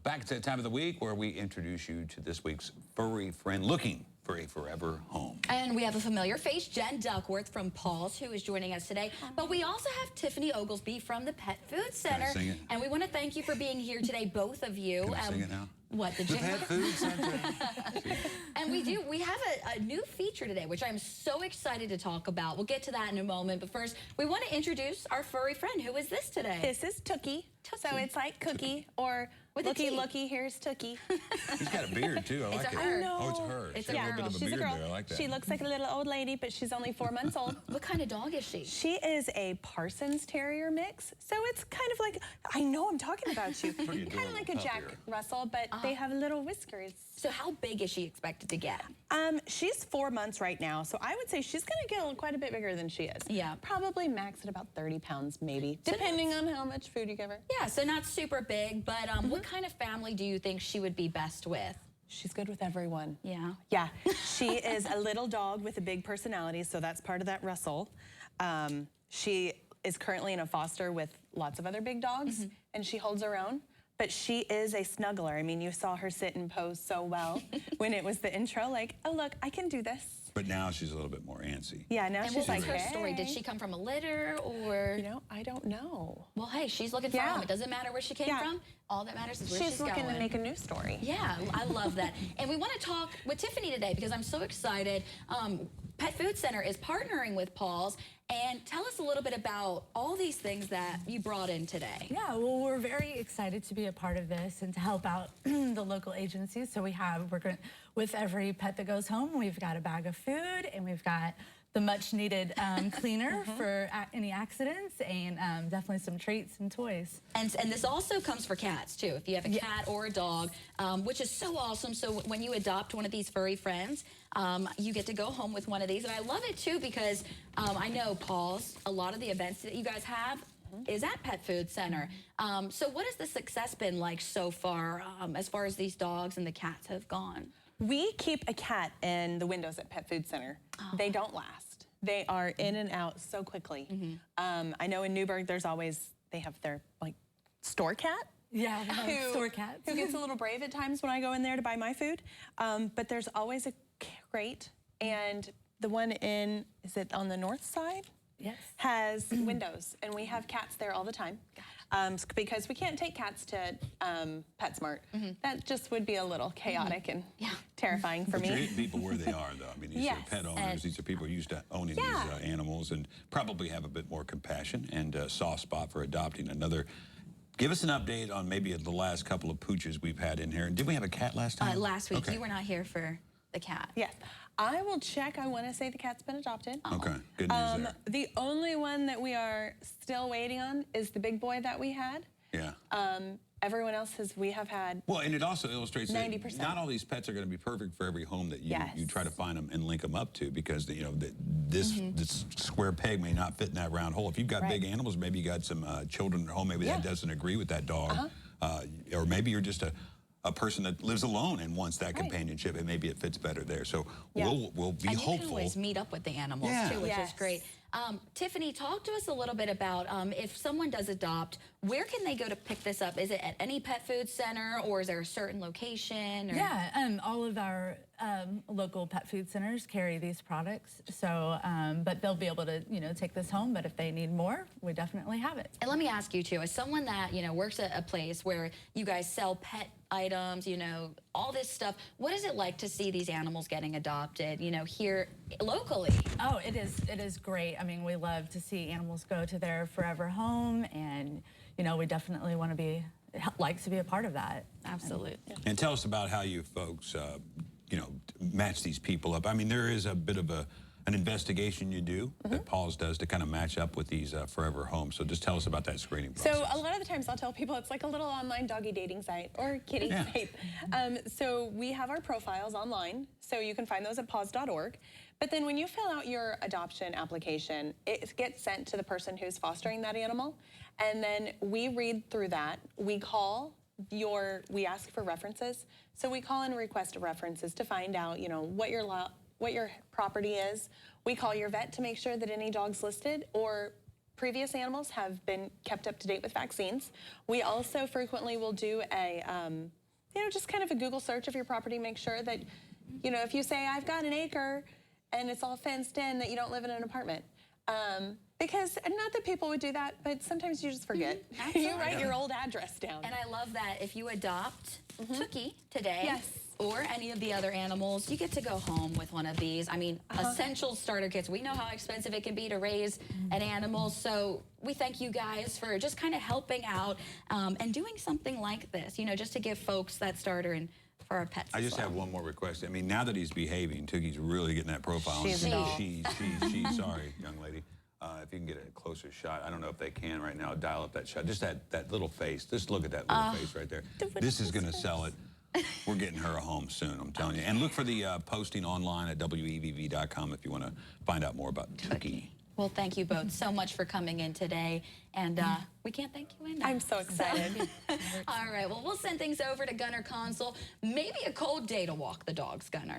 Back to the time of the week where we introduce you to this week's furry friend looking for a forever home. And we have a familiar face, Jen Duckworth from Paul's, who is joining us today. But we also have Tiffany Oglesby from the Pet Food Center. Can I sing it? And we want to thank you for being here today, both of you. Can I sing it now? What, the Pet Food Center. And we have a new feature today, which I'm so excited to talk about. We'll get to that in a moment. But first, we want to introduce our furry friend. Who is this today? This is Tookie. So it's like Cookie or looky, here's Tookie. She's got a beard, too. I like it. I know. Oh, it's her. It's She's got a little bit of a She's beard a girl. there. I like that. She looks like a little old lady, but she's only 4 months old. What kind of dog is she? She is a Parsons Terrier mix. So it's kind of like, I know I'm talking about you. Pretty Kind of adorable like a pup Jack here. Russell, but they have little whiskers. So how big is she expected to get? She's 4 months right now, so I would say she's going to get quite a bit bigger than she is. Yeah. Probably max at about 30 pounds, maybe, depending on how much food you give her. Yeah, so not super big, but what kind of family do you think she would be best with? She's good with everyone. Yeah. Yeah, she is a little dog with a big personality, so that's part of that Russell. She is currently in a foster with lots of other big dogs, and she holds her own. But she is a snuggler. I mean, you saw her sit and pose so well when it was the intro, like, oh, look, I can do this. But now she's a little bit more antsy. Yeah, now And she's what like, was her hey. story? Did she come from a litter or? You know, I don't know. Well, hey, she's looking for a home. It doesn't matter where she came from. All that matters is where she's looking going. to make a new story. Yeah, I love that. And we want to talk with Tiffany today because I'm so excited. Pet Food Center is partnering with Paul's. And tell us a little bit about all these things that you brought in today. Yeah, well, we're very excited to be a part of this and to help out the local agencies. So with every pet that goes home, we've got a bag of food and we've got the much needed cleaner for any accidents and definitely some treats and toys. And this also comes for cats too, if you have a cat or a dog, which is so awesome. So when you adopt one of these furry friends, you get to go home with one of these. And I love it too because I know, Paul's, a lot of the events that you guys have is at Pet Food Center. So what has the success been like so far as these dogs and the cats have gone? We keep a cat in the windows at Pet Food Center. They don't last. They are in and out so quickly. I know in Newburgh, they have their store cat. Yeah, store cats. Who gets a little brave at times when I go in there to buy my food. But there's always a crate, and the one is it on the north side? Yes. Has windows, and we have cats there all the time. Because we can't take cats to PetSmart. That just would be a little chaotic and terrifying for me. You're hitting people where they are, though. I mean, these are pet owners. These are people used to owning these animals and probably have a bit more compassion and a soft spot for adopting another. Give us an update on maybe the last couple of pooches we've had in here. Did we have a cat last time? Last week. You were not here for the cat. Yes. I will check. I want to say the cat's been adopted. Okay, good news there. The only one that we are still waiting on is the big boy that we had. Yeah. Everyone else we have had. Well, and it also illustrates 90%. that not all these pets are going to be perfect for every home that you try to find them and link them up to, because this square peg may not fit in that round hole. If you've got big animals, maybe you got some children at home, maybe that doesn't agree with that dog, or maybe you're just a person that lives alone and wants that companionship, and maybe it fits better there. So we'll be hopeful. And you can always meet up with the animals too, which is great. Tiffany, talk to us a little bit about if someone does adopt, where can they go to pick this up? Is it at any Pet Food Center, or is there a certain location? Or? Yeah, all of our local pet food centers carry these products. So, but they'll be able to, take this home. But if they need more, we definitely have it. And let me ask you too, as someone that works at a place where you guys sell pet items, all this stuff, what is it like to see these animals getting adopted, here locally? Oh, it is great. I mean, we love to see animals go to their forever home, and we definitely want to be a part of that. Absolutely. And tell us about how you folks, match these people up. I mean, there is a bit of an investigation you do that Paul's does to kind of match up with these forever homes. So just tell us about that screening process. So a lot of the times I'll tell people it's like a little online doggy dating site or kitty site. So we have our profiles online, so you can find those at paws.org. But then when you fill out your adoption application, it gets sent to the person who's fostering that animal. And then we read through that. We we ask for references. So we call and request references to find out, what your property is. We call your vet to make sure that any dog's listed, or previous animals have been kept up to date with vaccines. We also frequently will do a, just kind of a Google search of your property, make sure that, if you say, I've got an acre and it's all fenced in, that you don't live in an apartment. Because, not that people would do that, but sometimes you just forget. You write your old address down. And I love that if you adopt Tookie today, yes, or any of the other animals, you get to go home with one of these. I mean, essential starter kits. We know how expensive it can be to raise an animal, so we thank you guys for just kind of helping out and doing something like this, just to give folks that starter and for our pets. I just have one more request. I mean, now that he's behaving, Tookie's really getting that profile. She's a doll. She's sorry, young lady. If you can get a closer shot, I don't know if they can right now, dial up that shot. Just that little face. Just look at that little face right there. This is going to sell it. We're getting her a home soon, I'm telling you. And look for the posting online at WEVV.com if you want to find out more about Tookie. Well, thank you both so much for coming in today, and we can't thank you enough. I'm so excited. All right, well, we'll send things over to Gunner Consul. Maybe a cold day to walk the dogs, Gunner.